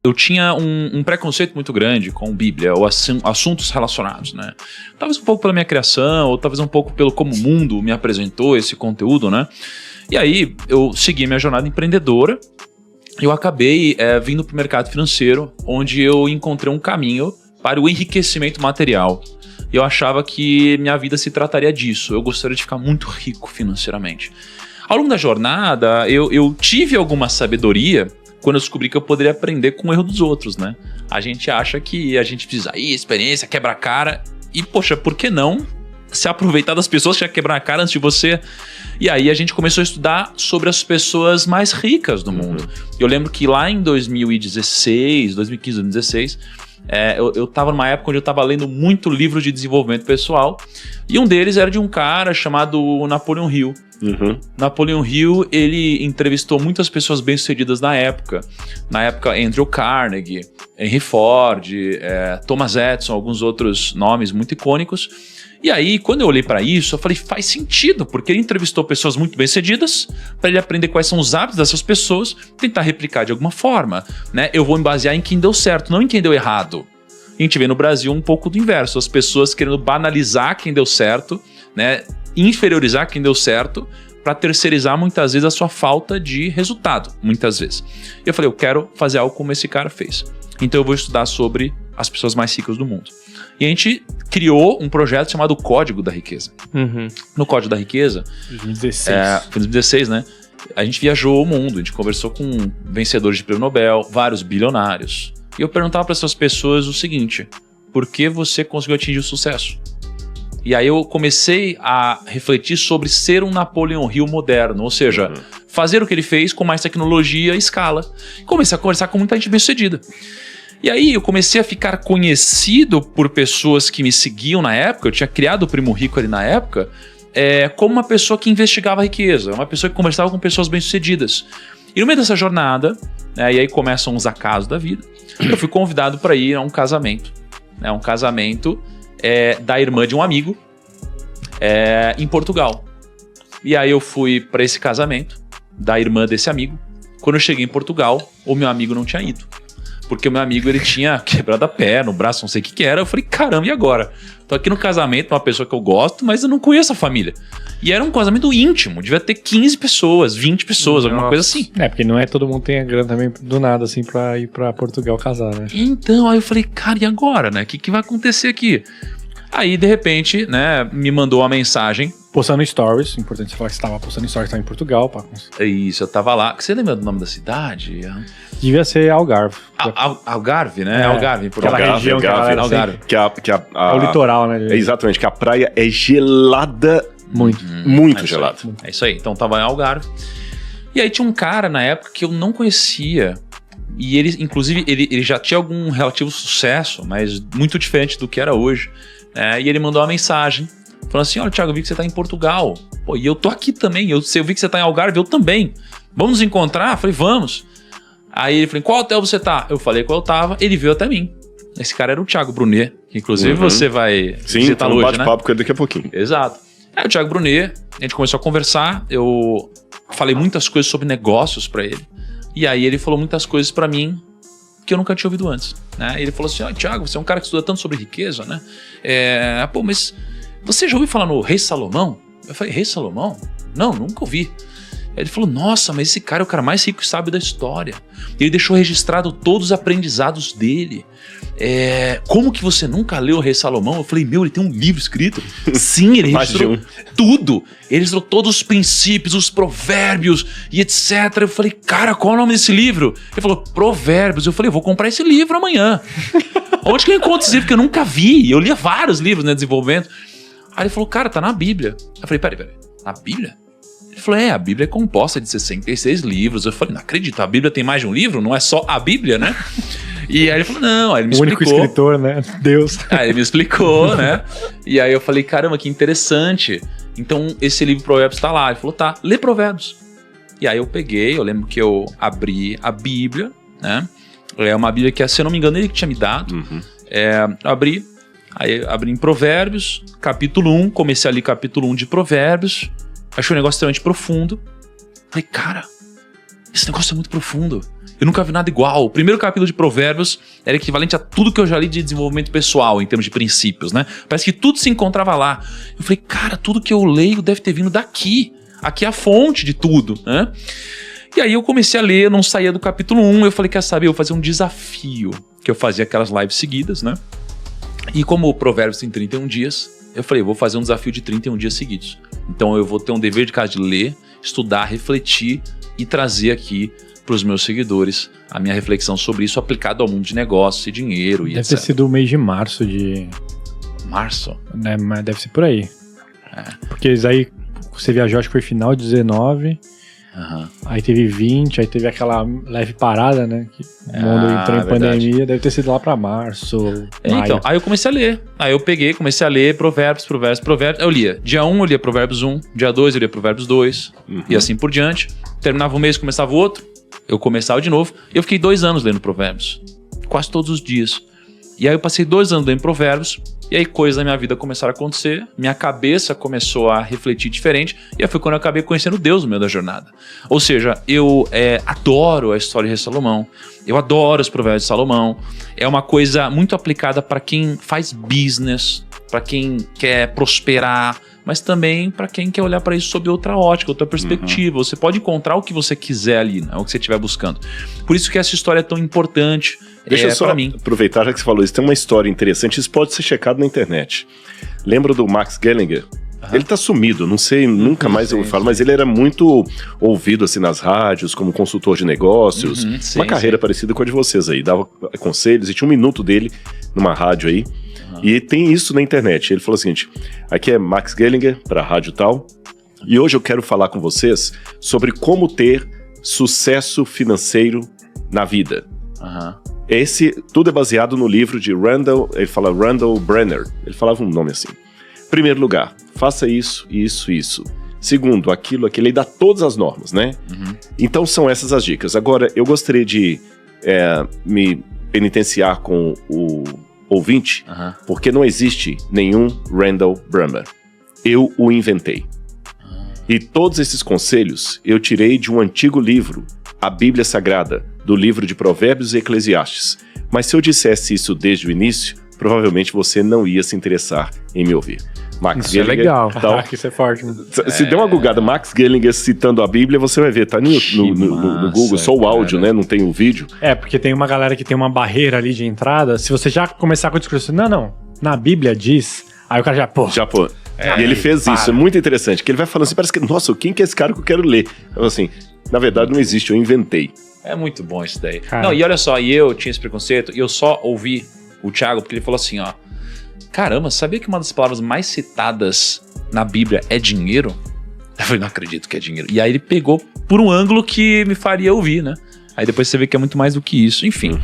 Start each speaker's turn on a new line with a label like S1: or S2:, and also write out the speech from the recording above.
S1: Eu tinha um preconceito muito grande com Bíblia, ou assuntos relacionados, né? Talvez um pouco pela minha criação, ou talvez um pouco pelo como o mundo me apresentou esse conteúdo, né? E aí, eu segui minha jornada empreendedora, eu acabei vindo para o mercado financeiro, onde eu encontrei um caminho para o enriquecimento material. Eu achava que minha vida se trataria disso, eu gostaria de ficar muito rico financeiramente. Ao longo da jornada, eu tive alguma sabedoria quando eu descobri que eu poderia aprender com o erro dos outros, né? A gente acha que a gente precisa experiência, quebra a cara, e poxa, por que não se aproveitar das pessoas que já quebraram a cara antes de você? E aí a gente começou a estudar sobre as pessoas mais ricas do mundo. Eu lembro que lá em 2015, 2016, eu estava numa época onde eu estava lendo muito livro de desenvolvimento pessoal, e um deles era de um cara chamado Napoleon Hill. Napoleon Hill, ele entrevistou muitas pessoas bem-sucedidas na época. Na época, Andrew Carnegie, Henry Ford, Thomas Edison, alguns outros nomes muito icônicos. E aí, quando eu olhei para isso, eu falei, faz sentido, porque ele entrevistou pessoas muito bem-sucedidas, para ele aprender quais são os hábitos dessas pessoas, tentar replicar de alguma forma, né? Eu vou me basear em quem deu certo, não em quem deu errado. A gente vê no Brasil um pouco do inverso, as pessoas querendo banalizar quem deu certo, né? Inferiorizar quem deu certo, para terceirizar muitas vezes a sua falta de resultado, muitas vezes. Eu falei, eu quero fazer algo como esse cara fez. Então eu vou estudar sobre as pessoas mais ricas do mundo. E a gente criou um projeto chamado Código da Riqueza. No Código da Riqueza...
S2: 2016.
S1: Foi 2016, né? A gente viajou o mundo, a gente conversou com vencedores de prêmio Nobel, vários bilionários. E eu perguntava para essas pessoas o seguinte, por que você conseguiu atingir o sucesso? E aí eu comecei a refletir sobre ser um Napoleon Hill moderno, ou seja, fazer o que ele fez com mais tecnologia e escala. Comecei a conversar com muita gente bem-sucedida. E aí eu comecei a ficar conhecido por pessoas que me seguiam na época, eu tinha criado o Primo Rico ali na época, como uma pessoa que investigava a riqueza, uma pessoa que conversava com pessoas bem-sucedidas. E no meio dessa jornada, e aí começam os acasos da vida, eu fui convidado para ir a um casamento. Um casamento da irmã de um amigo em Portugal. E aí eu fui para esse casamento da irmã desse amigo. Quando eu cheguei em Portugal, o meu amigo não tinha ido. Porque o meu amigo, ele tinha quebrado a perna, o braço, não sei o que era. Eu falei, caramba, e agora? Tô aqui no casamento, uma pessoa que eu gosto, mas eu não conheço a família. E era um casamento íntimo, devia ter 15 pessoas, 20 pessoas, alguma coisa assim.
S2: Porque não é todo mundo tem a grana também do nada, assim, pra ir pra Portugal casar, né?
S1: Então, aí eu falei, cara, e agora, né? O que vai acontecer aqui? Aí, de repente, né, me mandou uma mensagem.
S2: Postando stories, importante você falar que você estava postando stories, estava em Portugal.
S1: Isso, eu tava lá. Você lembra do nome da cidade?
S2: Devia ser Algarve.
S1: Algarve, né? Algarve, em Portugal.
S2: Aquela região
S1: Algarve.
S2: É o litoral, né?
S3: Exatamente, que a praia é gelada. Muito gelada.
S1: É isso aí, então tava em Algarve. E aí tinha um cara na época que eu não conhecia. E ele, inclusive, ele já tinha algum relativo sucesso, mas muito diferente do que era hoje. E ele mandou uma mensagem falando assim, olha, Thiago, eu vi que você tá em Portugal. Pô, e eu tô aqui também. Eu vi que você tá em Algarve, eu também. Vamos nos encontrar? Eu falei, vamos. Aí ele falou, em qual hotel você tá? Eu falei qual eu tava. Ele veio até mim. Esse cara era o Thiago Brunet, que inclusive você vai visitar hoje, né? Sim,
S3: bate-papo com ele daqui a pouquinho.
S1: Exato. Aí o Thiago Brunet, a gente começou a conversar. Eu falei muitas coisas sobre negócios pra ele. E aí ele falou muitas coisas pra mim que eu nunca tinha ouvido antes, né? Ele falou assim, Thiago, você é um cara que estuda tanto sobre riqueza, né? Mas você já ouviu falar no Rei Salomão? Eu falei, Rei Salomão? Não, nunca ouvi. Ele falou, nossa, mas esse cara é o cara mais rico e sábio da história. Ele deixou registrado todos os aprendizados dele. Como que você nunca leu o Rei Salomão? Eu falei, ele tem um livro escrito. Sim, ele registrou tudo. Ele registrou todos os princípios, os provérbios e etc. Eu falei, cara, qual é o nome desse livro? Ele falou, Provérbios. Eu falei, eu vou comprar esse livro amanhã. Onde que eu encontro esse livro que eu nunca vi? Eu lia vários livros, né, de desenvolvimento. Aí ele falou, cara, tá na Bíblia. Eu falei, peraí, na Bíblia? Ele falou, a Bíblia é composta de 66 livros. Eu falei, não acredito, a Bíblia tem mais de um livro? Não é só a Bíblia, né? E aí ele falou, não, aí ele me explicou.
S2: O único escritor, né? Deus.
S1: Aí ele me explicou, né? E aí eu falei, caramba, que interessante. Então esse livro Provérbios tá lá. Ele falou, tá, lê Provérbios. E aí eu peguei, eu lembro que eu abri a Bíblia, né? É uma Bíblia que, se eu não me engano, ele que tinha me dado. Abri em Provérbios, capítulo 1, comecei ali capítulo 1 de Provérbios. Achei um negócio extremamente profundo. Falei, cara, esse negócio é muito profundo. Eu nunca vi nada igual. O primeiro capítulo de Provérbios era equivalente a tudo que eu já li de desenvolvimento pessoal, em termos de princípios, né? Parece que tudo se encontrava lá. Eu falei, cara, tudo que eu leio deve ter vindo daqui. Aqui é a fonte de tudo, né? E aí eu comecei a ler, eu não saía do capítulo 1, eu falei, quer saber, eu vou fazer um desafio, que eu fazia aquelas lives seguidas, né? E como o Provérbios tem 31 dias, eu falei, eu vou fazer um desafio de 31 dias seguidos. Então eu vou ter um dever de casa de ler, estudar, refletir e trazer aqui para os meus seguidores a minha reflexão sobre isso aplicado ao mundo de negócios e dinheiro e
S2: Deve
S1: etc.
S2: ter sido o mês de março de...
S1: Março?
S2: Né, mas deve ser por aí. Porque aí você viajou, acho que foi final de 19, aí teve 20, aí teve aquela leve parada, né? Que o mundo entrou em pandemia, deve ter sido lá pra março, maio.
S1: Então, aí eu comecei a ler. Aí eu peguei, comecei a ler Provérbios. Eu lia. Dia 1 eu lia Provérbios 1, dia 2 eu lia Provérbios 2, e assim por diante. Terminava um mês, começava o outro, eu começava de novo. Eu fiquei 2 anos lendo Provérbios, quase todos os dias. E aí eu passei 2 anos lendo Provérbios, e aí coisas na minha vida começaram a acontecer, minha cabeça começou a refletir diferente, e aí foi quando eu acabei conhecendo Deus no meio da jornada. Ou seja, eu adoro a história de Salomão, eu adoro os Provérbios de Salomão, é uma coisa muito aplicada para quem faz business, para quem quer prosperar, mas também para quem quer olhar para isso sob outra ótica, outra perspectiva. Você pode encontrar o que você quiser ali, né? O que você estiver buscando. Por isso que essa história é tão importante.
S3: Deixa eu só aproveitar, já que você falou isso, tem uma história interessante, isso pode ser checado na internet. Lembra do Max Gallagher? Ele tá sumido, não sei, nunca mais eu falo, mas ele era muito ouvido assim nas rádios, como consultor de negócios, uma carreira parecida com a de vocês aí, dava conselhos e tinha 1 minuto dele numa rádio aí, e tem isso na internet. Ele falou o seguinte, aqui é Max Gallagher para a rádio tal, e hoje eu quero falar com vocês sobre como ter sucesso financeiro na vida. Tudo é baseado no livro de Randall Brenner. Ele falava um nome assim. Primeiro lugar, faça isso, isso, isso. Segundo, aquilo, ele dá todas as normas, né? Então são essas as dicas. Agora, eu gostaria de me penitenciar com o ouvinte, porque não existe nenhum Randall Brenner. Eu o inventei. E todos esses conselhos eu tirei de um antigo livro, a Bíblia Sagrada, do livro de Provérbios e Eclesiastes. Mas se eu dissesse isso desde o início, provavelmente você não ia se interessar em me ouvir. Max
S2: Isso
S3: Gallagher,
S2: é legal.
S3: Então,
S2: Isso é forte.
S3: Se der uma googada, Max Gallagher citando a Bíblia, você vai ver, tá no Google, só o áudio, né? Não tem o vídeo.
S2: Porque tem uma galera que tem uma barreira ali de entrada. Se você já começar com o discurso, não, na Bíblia diz, aí o cara já,
S3: E ele fez isso, é muito interessante, que ele vai falando assim, parece que, nossa, quem que é esse cara que eu quero ler? Eu assim, na verdade não existe, eu inventei.
S1: É muito bom isso daí.
S2: Cara.
S1: Não, e olha só, e eu tinha esse preconceito, e eu só ouvi o Thiago, porque ele falou assim, ó, caramba, sabia que uma das palavras mais citadas na Bíblia é dinheiro? Eu falei, não acredito que é dinheiro. E aí ele pegou por um ângulo que me faria ouvir, né? Aí depois você vê que é muito mais do que isso. Enfim.